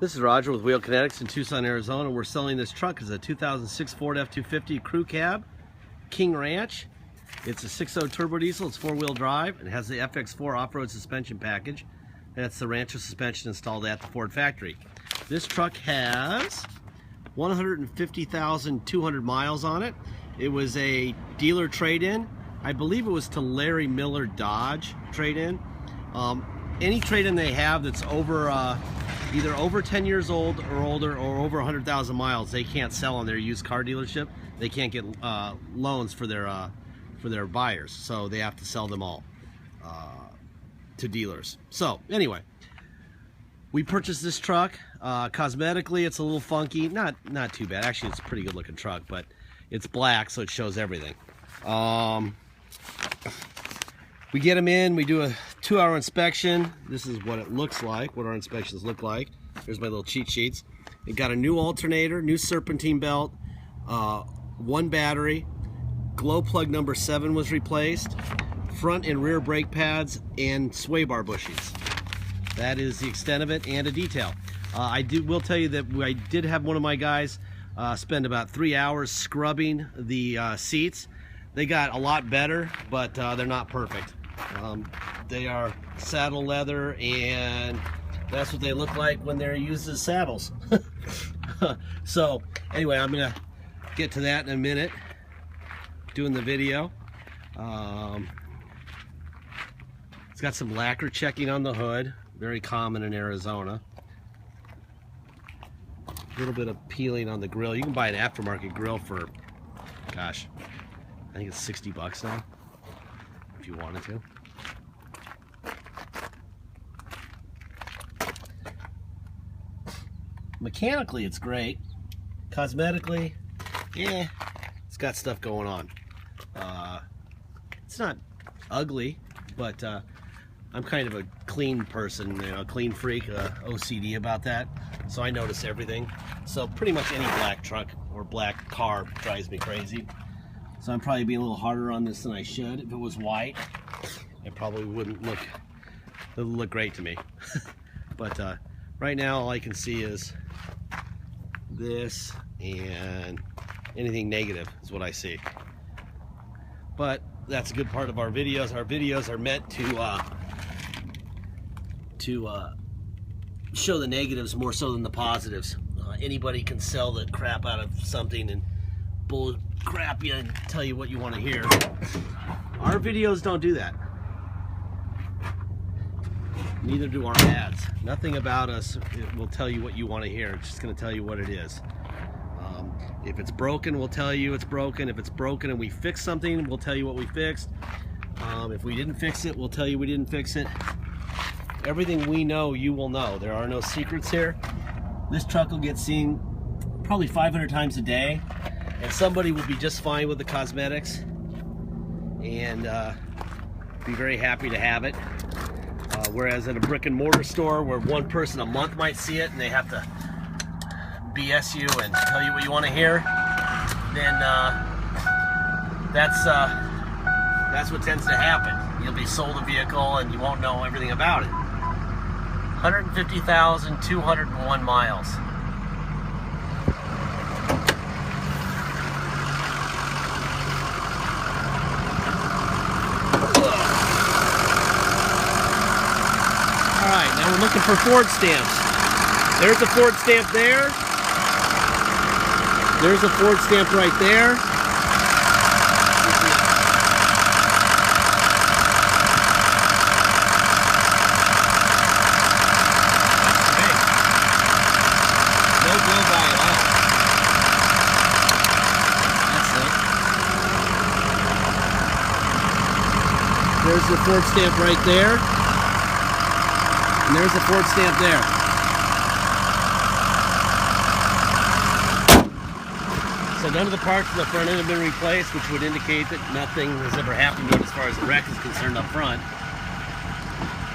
This is Roger with Wheel Kinetics in Tucson, Arizona. We're selling this truck as a 2006 Ford F250 Crew Cab, King Ranch. It's a 6.0 turbo diesel, it's 4-wheel drive. It has the FX4 off-road suspension package. That's the Rancher suspension installed at the Ford factory. This truck has 150,200 miles on it. It was a dealer trade-in. I believe it was to Larry Miller Dodge trade-in. Any trade-in they have that's over either over 10 years old or older or over 100,000 miles, they can't sell on their used car dealership. They can't get loans for their buyers, so they have to sell them all to dealers. So anyway, we purchased this truck. Cosmetically, it's a little funky. Not too bad. Actually, it's a pretty good looking truck, but it's black, so it shows everything. We get them in, we do a 2-hour inspection. This is what it looks like, what our inspections look like. Here's my little cheat sheets. It got a new alternator, new serpentine belt, 1 battery, glow plug number 7 was replaced, front and rear brake pads, and sway bar bushings. That is the extent of it, and a detail. Will tell you that I did have one of my guys spend about 3 hours scrubbing the seats. They got a lot better, but they're not perfect. They are saddle leather, and that's what they look like when they're used as saddles. So anyway, I'm gonna get to that in a minute, doing the video. It's got some lacquer checking on the hood, very common in Arizona. A little bit of peeling on the grill. You can buy an aftermarket grill for, gosh, I think it's 60 bucks now, if you wanted to. Mechanically, it's great. Cosmetically, yeah, it's got stuff going on. It's not ugly, but I'm kind of a clean person, you know, a clean freak, OCD about that. So I notice everything. So pretty much any black truck or black car drives me crazy. So I'm probably being a little harder on this than I should. If it was white, it probably wouldn't look, it'll look great to me. But right now all I can see is this, and anything negative is what I see. But that's a good part of our videos. Our videos are meant to show the negatives more so than the positives. Anybody can sell the crap out of something and bull crap you and tell you what you want to hear. Our videos don't do that. Neither do our ads. Nothing about us will tell you what you want to hear. It's just going to tell you what it is. If it's broken, we'll tell you it's broken. If it's broken and we fix something, we'll tell you what we fixed. If we didn't fix it, we'll tell you we didn't fix it. Everything we know, you will know. There are no secrets here. This truck will get seen probably 500 times a day, and somebody will be just fine with the cosmetics and be very happy to have it. Whereas at a brick and mortar store where one person a month might see it and they have to BS you and tell you what you want to hear, then that's what tends to happen. You'll be sold a vehicle and you won't know everything about it. 150,201 miles. Alright, now we're looking for Ford stamps. There's a Ford stamp there. There's a Ford stamp right there. No blow by at all. That's it. There's the Ford stamp right there. And there's the Ford stamp there. So none of the parts in the front end have been replaced, which would indicate that nothing has ever happened to it as far as the wreck is concerned up front.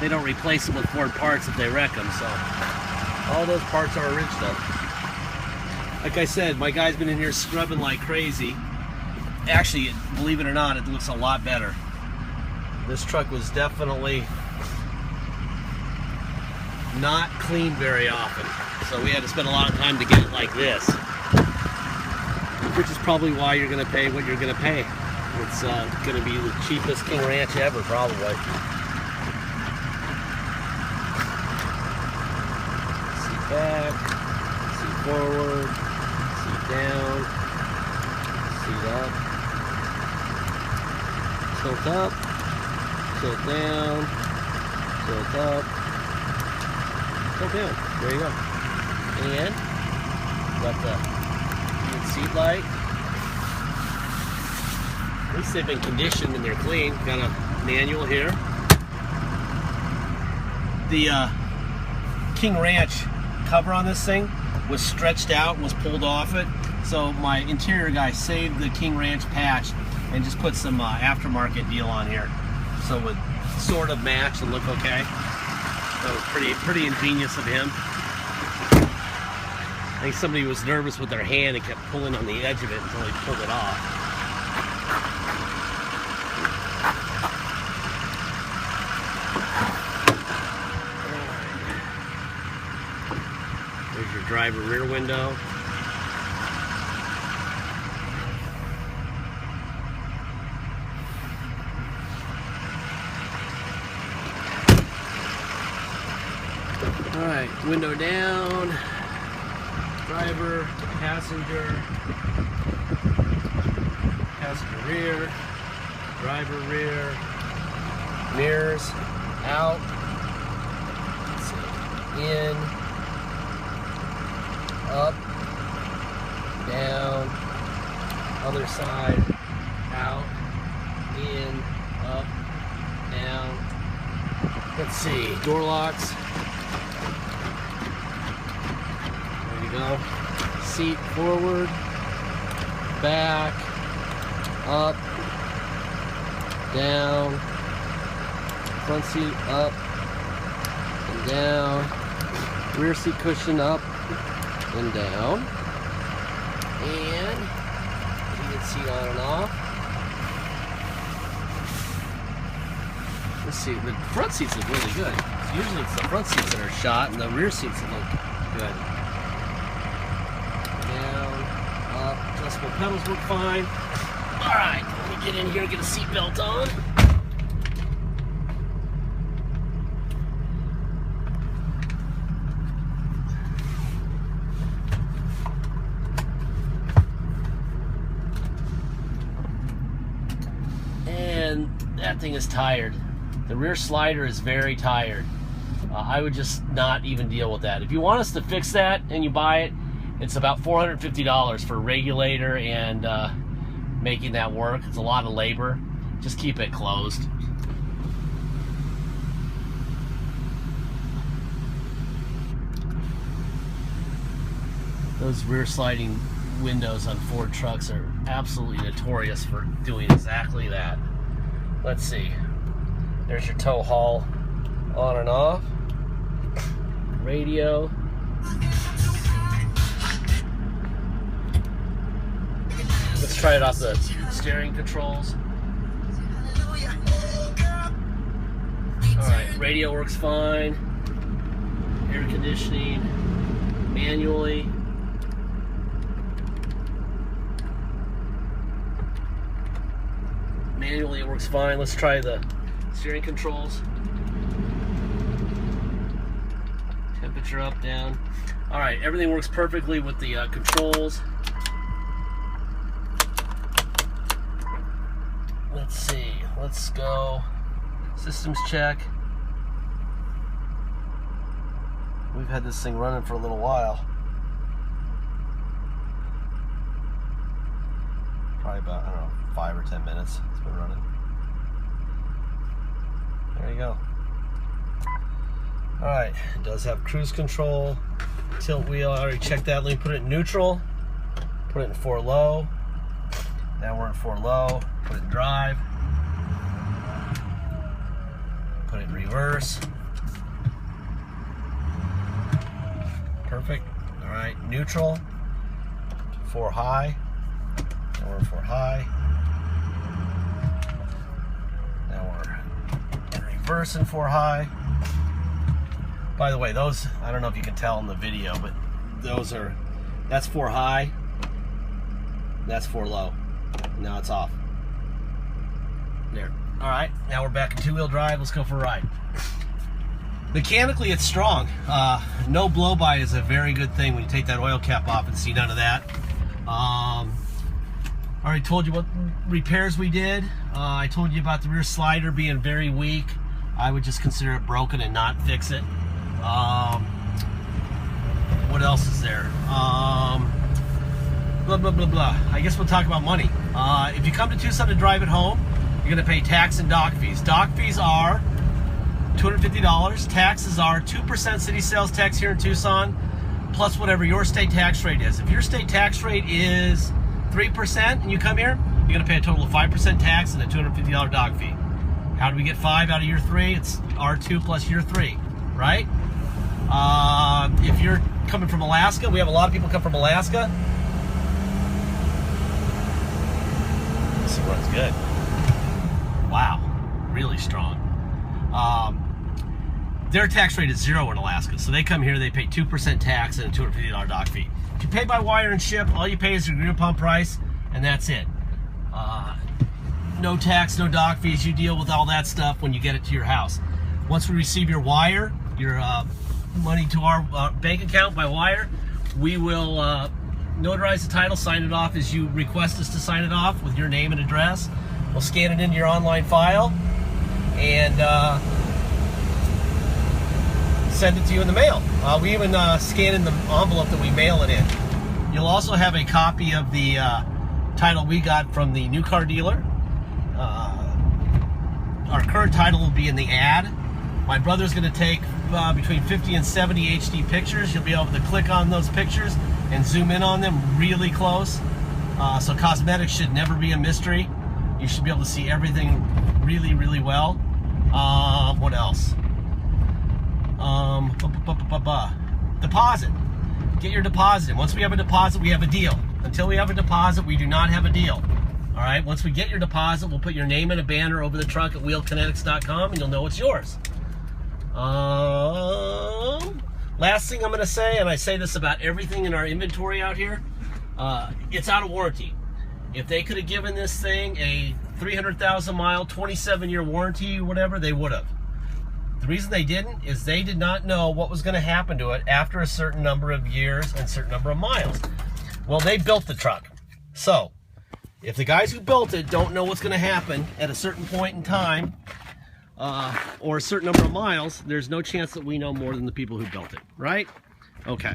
They don't replace them with Ford parts if they wreck them, so all those parts are original. Like I said, my guy's been in here scrubbing like crazy. Actually, believe it or not, it looks a lot better. This truck was definitely not cleaned very often. So we had to spend a lot of time to get it like this, which is probably why you're going to pay what you're going to pay. It's going to be the cheapest King Ranch ever, probably. Seat back, seat forward, seat down, seat up, tilt up, tilt down, tilt up, tilt down. There you go. And got the heated seat light. At least they've been conditioned and they're clean. Got a manual here. The King Ranch cover on this thing was stretched out and was pulled off it. So my interior guy saved the King Ranch patch and just put some aftermarket deal on here, so it would sort of match and look okay. That was pretty ingenious of him. I think somebody was nervous with their hand and kept pulling on the edge of it until he pulled it off. There's your driver rear window. Alright, window down, driver, passenger rear, driver rear, mirrors out, let's see, in, up, down, other side, out, in, up, down. Let's see, door locks. There you go. Seat forward, back, up, down, front seat up and down, rear seat cushion up and down, and heated seat on and off. Let's see, the front seats look really good. Usually it's the front seats that are shot and the rear seats that look good. Down, up, adjustable pedals work fine. Alright, let me get in here and get a seatbelt on. And that thing is tired. The rear slider is very tired. I would just not even deal with that. If you want us to fix that and you buy it, it's about $450 for a regulator and making that work. It's a lot of labor. Just keep it closed. Those rear sliding windows on Ford trucks are absolutely notorious for doing exactly that. Let's see. There's your tow haul on and off. Radio. Let's try it off the steering controls. Alright, radio works fine. Air conditioning. Manually. Manually it works fine. Let's try the steering controls. Temperature up, down. Alright, everything works perfectly with the controls. Let's see, let's go systems check. We've had this thing running for a little while. Probably about, I don't know, 5 or 10 minutes it's been running. There you go. Alright, it does have cruise control, tilt wheel. I already checked that. Let me put it in neutral, put it in 4 low. Now we're in 4 low, put it in drive, put it in reverse. Perfect. Alright, neutral, 4 high. Now we're in 4 high. Now we're in reverse in 4 high. By the way, those, I don't know if you can tell in the video, but that's 4 high, that's 4 low. Now it's off. There. All right, now we're back in 2-wheel drive. Let's go for a ride. Mechanically, it's strong. No blow-by is a very good thing when you take that oil cap off and see none of that. I already told you what repairs we did. I told you about the rear slider being very weak. I would just consider it broken and not fix it. What else is there? Blah, blah, blah, blah. I guess we'll talk about money. If you come to Tucson to drive it home, you're going to pay tax and dock fees. Dock fees are $250. Taxes are 2% city sales tax here in Tucson, plus whatever your state tax rate is. If your state tax rate is 3% and you come here, you're going to pay a total of 5% tax and a $250 dock fee. How do we get 5 out of year 3? It's R2 plus year 3, right? If you're coming from Alaska, we have a lot of people come from Alaska. This runs good. Wow, really strong. Their tax rate is 0 in Alaska, so they come here, they pay 2% tax and a $250 dock fee. If you pay by wire and ship, all you pay is your agreed upon price, and that's it. No tax, no dock fees. You deal with all that stuff when you get it to your house. Once we receive your wire, your money to our bank account by wire, we will notarize the title, sign it off as you request us to sign it off with your name and address. We'll scan it into your online file and send it to you in the mail. We even scan in the envelope that we mail it in. You'll also have a copy of the title we got from the new car dealer. Our current title will be in the ad. My brother's going to take between 50 and 70 HD pictures. You'll be able to click on those pictures and zoom in on them really close. So cosmetics should never be a mystery. You should be able to see everything really, really well. What else? Deposit. Get your deposit in. Once we have a deposit, we have a deal. Until we have a deposit, we do not have a deal. All right, once we get your deposit, we'll put your name in a banner over the truck at wheelkinetics.com and you'll know it's yours. Last thing I'm going to say, and I say this about everything in our inventory out here, it's out of warranty. If they could have given this thing a 300,000 mile, 27-year warranty or whatever, they would have. The reason they didn't is they did not know what was going to happen to it after a certain number of years and a certain number of miles. Well, they built the truck. So, if the guys who built it don't know what's going to happen at a certain point in time or a certain number of miles, there's no chance that we know more than the people who built it, right? Okay,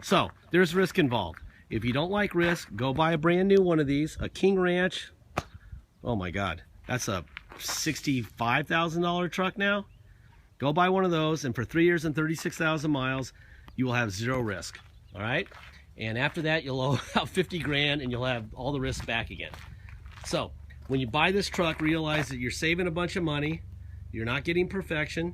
so there's risk involved. If you don't like risk, go buy a brand new one of these, a King Ranch. Oh my God, that's a $65,000 truck now. Go buy one of those, and for 3 years and 36,000 miles, you will have 0 risk, all right? And after that, you'll owe out 50 grand and you'll have all the risk back again. So when you buy this truck, realize that you're saving a bunch of money, you're not getting perfection,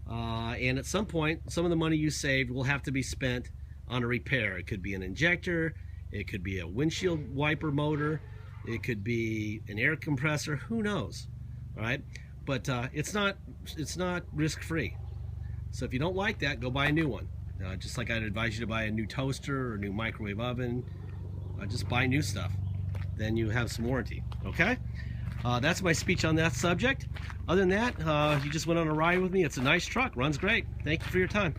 and at some point, some of the money you saved will have to be spent on a repair. It could be an injector, it could be a windshield wiper motor, it could be an air compressor, who knows, all right? But it's not risk-free. So if you don't like that, go buy a new one. Just like I'd advise you to buy a new toaster or a new microwave oven. Just buy new stuff. Then you have some warranty, okay? That's my speech on that subject. Other than that, you just went on a ride with me. It's a nice truck, runs great. Thank you for your time.